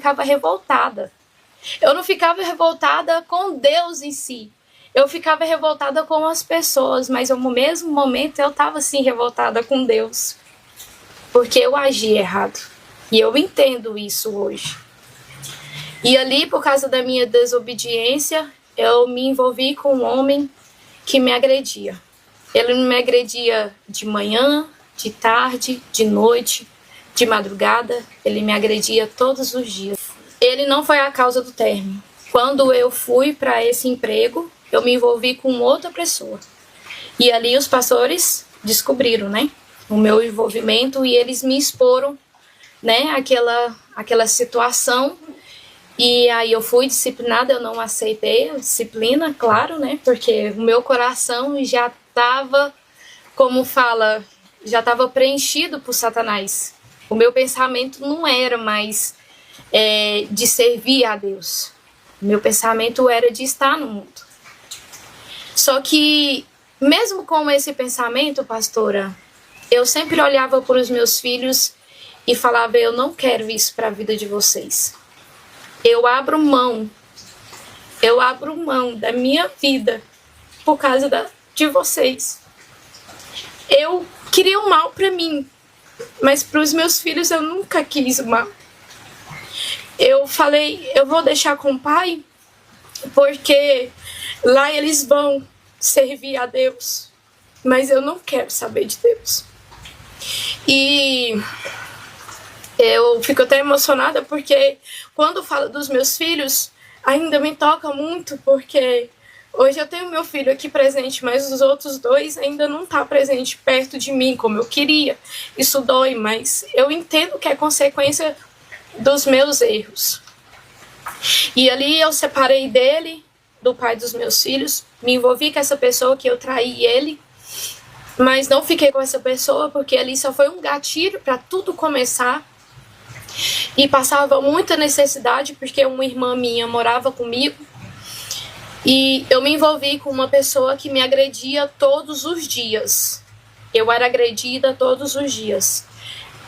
ficava revoltada. Eu não ficava revoltada com Deus em si. Eu ficava revoltada com as pessoas, mas no mesmo momento eu estava assim revoltada com Deus. Porque eu agi errado. E eu entendo isso hoje. E ali, por causa da minha desobediência, eu me envolvi com um homem que me agredia. Ele me agredia de manhã, de tarde, de noite, de madrugada. Ele me agredia todos os dias. Ele não foi a causa do término. Quando eu fui para esse emprego, eu me envolvi com outra pessoa. E ali os pastores descobriram, né, o meu envolvimento e eles me exporam, né, aquela situação. E aí eu fui disciplinada, eu não aceitei a disciplina, claro, né, porque o meu coração já estava, como fala, já estava preenchido por Satanás. O meu pensamento não era mais de servir a Deus. O meu pensamento era de estar no mundo. Só que, mesmo com esse pensamento, pastora, eu sempre olhava para os meus filhos e falava, eu não quero isso para a vida de vocês. Eu abro mão da minha vida por causa de vocês. Eu queria o mal para mim, mas para os meus filhos eu nunca quis o mal. Eu falei, eu vou deixar com o pai, porque lá eles vão servir a Deus, mas eu não quero saber de Deus. E eu fico até emocionada, porque quando falo dos meus filhos, ainda me toca muito, porque hoje eu tenho meu filho aqui presente, mas os outros dois ainda não estão presentes perto de mim, como eu queria. Isso dói, mas eu entendo que é consequência dos meus erros. E ali eu separei dele, do pai dos meus filhos, me envolvi com essa pessoa que eu traí ele, mas não fiquei com essa pessoa, porque ali só foi um gatilho para tudo começar. E passava muita necessidade, porque uma irmã minha morava comigo. E eu me envolvi com uma pessoa que me agredia todos os dias. Eu era agredida todos os dias.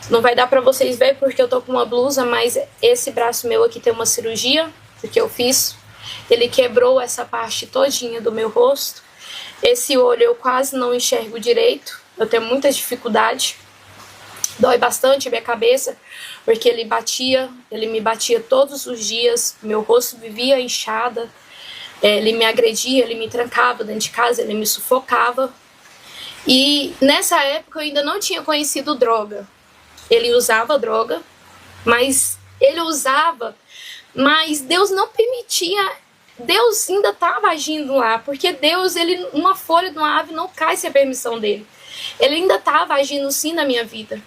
Não vai dar pra vocês verem porque eu tô com uma blusa, mas esse braço meu aqui tem uma cirurgia, porque eu fiz. Ele quebrou essa parte todinha do meu rosto. Esse olho eu quase não enxergo direito. Eu tenho muita dificuldade. Dói bastante a minha cabeça, porque ele me batia todos os dias. Meu rosto vivia inchada. Ele me agredia, ele me trancava dentro de casa, ele me sufocava. E nessa época eu ainda não tinha conhecido droga. Ele usava droga, mas Deus não permitia. Deus ainda estava agindo lá, porque Deus, uma folha de uma ave não cai sem a permissão dele. Ele ainda estava agindo sim na minha vida.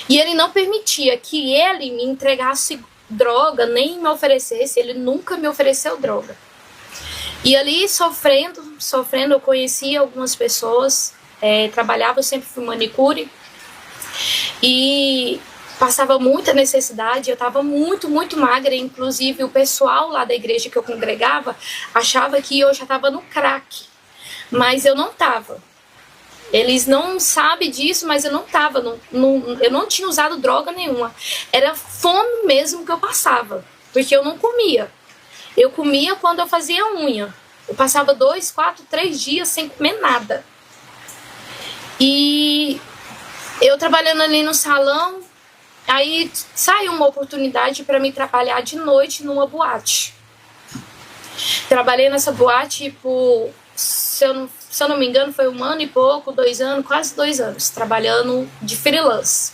E ele não permitia que ele me entregasse droga, nem me oferecesse. Ele nunca me ofereceu droga. E ali, sofrendo, eu conhecia algumas pessoas, trabalhava, eu sempre fui manicure, e passava muita necessidade, eu estava muito, muito magra, inclusive o pessoal lá da igreja que eu congregava achava que eu já estava no crack, mas eu não estava. Eles não sabem disso, mas eu não estava, eu não tinha usado droga nenhuma, era fome mesmo que eu passava, porque eu não comia. Eu comia quando eu fazia unha. Eu passava 2, 4, 3 dias sem comer nada. E eu trabalhando ali no salão, aí saiu uma oportunidade para me trabalhar de noite numa boate. Trabalhei nessa boate por, se eu não me engano, foi 1 ano e pouco, 2 anos, quase 2 anos, trabalhando de freelance.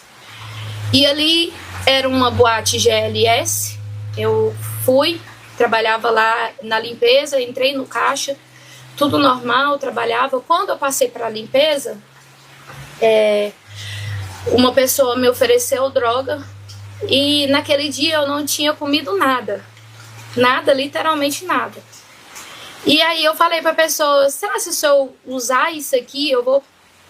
E ali era uma boate GLS, eu fui, trabalhava lá na limpeza, entrei no caixa, tudo normal, trabalhava. Quando eu passei para a limpeza, uma pessoa me ofereceu droga e naquele dia eu não tinha comido nada. Nada, literalmente nada. E aí eu falei para a pessoa, será que se eu usar isso aqui eu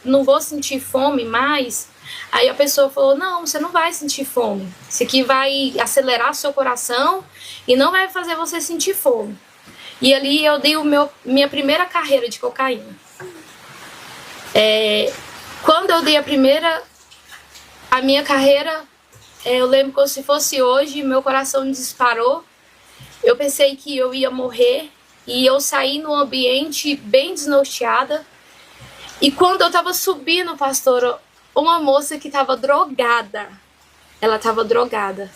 não vou sentir fome mais? Aí a pessoa falou, não, você não vai sentir fome. Isso aqui vai acelerar seu coração e não vai fazer você sentir fome. E ali eu dei minha primeira carreira de cocaína. Quando eu dei a minha carreira, Eu lembro como se fosse hoje, meu coração disparou. Eu pensei que eu ia morrer e eu saí num ambiente bem desnorteada. E quando eu tava subindo, pastora, uma moça que tava drogada, ela tava drogada.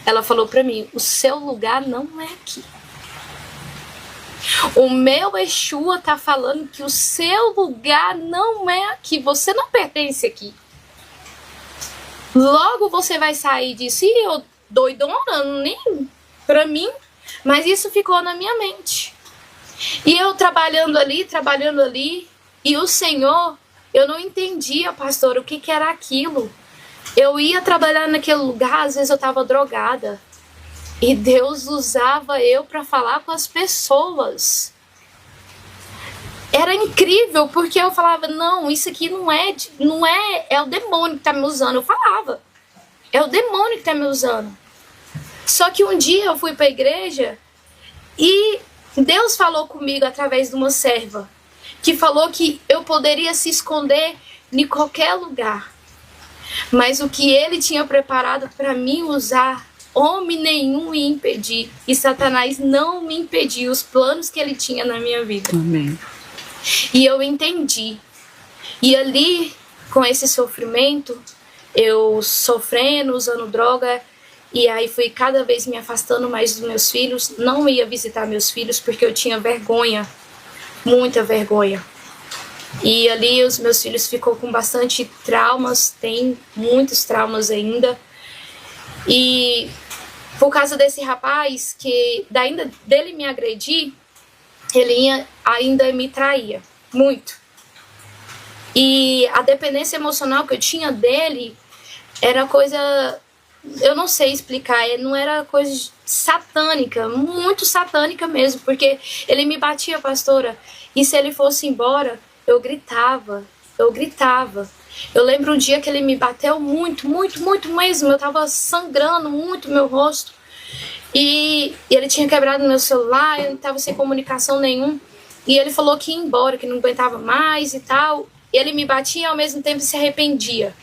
Ela falou pra mim, o seu lugar não é aqui. O meu Exua tá falando que o seu lugar não é aqui. Você não pertence aqui. Logo você vai sair disso. E eu doidona, nem pra mim. Mas isso ficou na minha mente. E eu trabalhando ali. E o Senhor, eu não entendia, pastor, o que era aquilo. Eu ia trabalhar naquele lugar, às vezes eu tava drogada. E Deus usava eu para falar com as pessoas. Era incrível, porque eu falava, não, isso aqui não é o demônio que tá me usando. Eu falava, é o demônio que tá me usando. Só que um dia eu fui para a igreja e Deus falou comigo através de uma serva, que falou que eu poderia se esconder em qualquer lugar. Mas o que ele tinha preparado para mim usar, homem nenhum ia impedir. E Satanás não me impediu os planos que ele tinha na minha vida. Amém. E eu entendi. E ali, com esse sofrimento, eu sofrendo, usando droga, e aí fui cada vez me afastando mais dos meus filhos. Não ia visitar meus filhos porque eu tinha vergonha, muita vergonha. E ali os meus filhos ficou com bastante traumas, tem muitos traumas ainda. E por causa desse rapaz, que ainda dele me agredir, ele ainda me traía muito. E a dependência emocional que eu tinha dele era coisa, eu não sei explicar, não era coisa satânica, muito satânica mesmo, porque ele me batia, pastora, e se ele fosse embora, eu gritava. Eu lembro um dia que ele me bateu muito mesmo, eu tava sangrando muito meu rosto, e ele tinha quebrado meu celular, eu não tava sem comunicação nenhum, e ele falou que ia embora, que não aguentava mais e tal, e ele me batia e ao mesmo tempo se arrependia,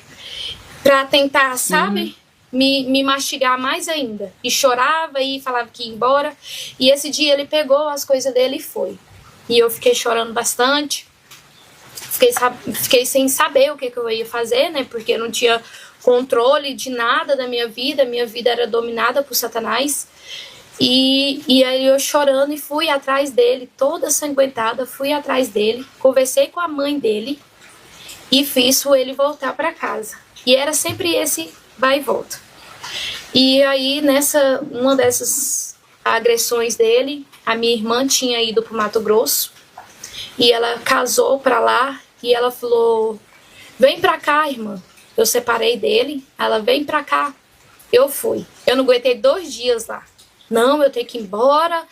pra tentar, sabe, me mastigar mais ainda, e chorava e falava que ia embora, e esse dia ele pegou as coisas dele e foi, e eu fiquei chorando bastante. Fiquei sem saber o que eu ia fazer, né? Porque eu não tinha controle de nada da minha vida era dominada por Satanás. E aí eu chorando e fui atrás dele, toda sanguentada, fui atrás dele, conversei com a mãe dele e fiz ele voltar para casa. E era sempre esse vai e volta. E aí, uma dessas agressões dele, a minha irmã tinha ido pro Mato Grosso e ela casou pra lá. E ela falou, vem pra cá, irmã. Eu separei dele. Ela, vem pra cá. Eu fui. Eu não aguentei 2 dias lá. Não, eu tenho que ir embora.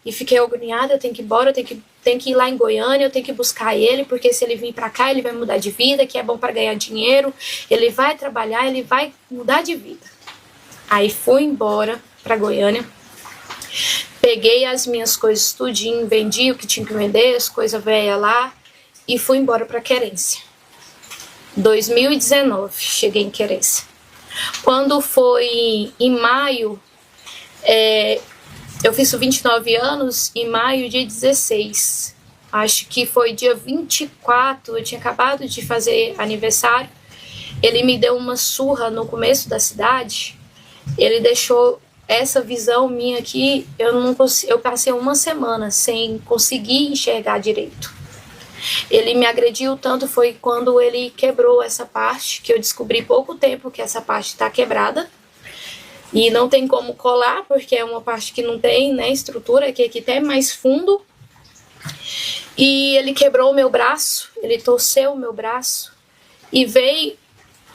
E fiquei agoniada, eu tenho que ir embora. Eu tenho que ir lá em Goiânia, eu tenho que buscar ele. Porque se ele vir pra cá, ele vai mudar de vida, que é bom pra ganhar dinheiro. Ele vai trabalhar, ele vai mudar de vida. Aí fui embora pra Goiânia. Peguei as minhas coisas tudinho, vendi o que tinha que vender, as coisas velhas lá. E fui embora para Querência. 2019, cheguei em Querência. Quando foi em maio, eu fiz 29 anos, em maio, dia 16. Acho que foi dia 24, eu tinha acabado de fazer aniversário. Ele me deu uma surra no começo da cidade. Ele deixou essa visão minha aqui, eu passei uma semana sem conseguir enxergar direito. Ele me agrediu tanto, foi quando ele quebrou essa parte, que eu descobri pouco tempo que essa parte está quebrada. E não tem como colar, porque é uma parte que não tem, né, estrutura, que aqui tem mais fundo. E ele quebrou o meu braço, ele torceu o meu braço. E veio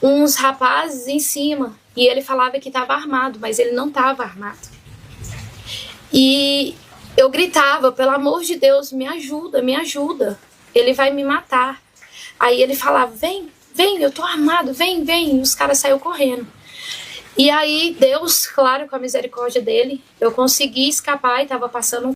uns rapazes em cima. E ele falava que estava armado, mas ele não estava armado. E eu gritava, pelo amor de Deus, me ajuda, me ajuda. Ele vai me matar. Aí ele falava, vem, eu tô armado, vem. E os caras saíram correndo. E aí Deus, claro, com a misericórdia dele, eu consegui escapar e tava passando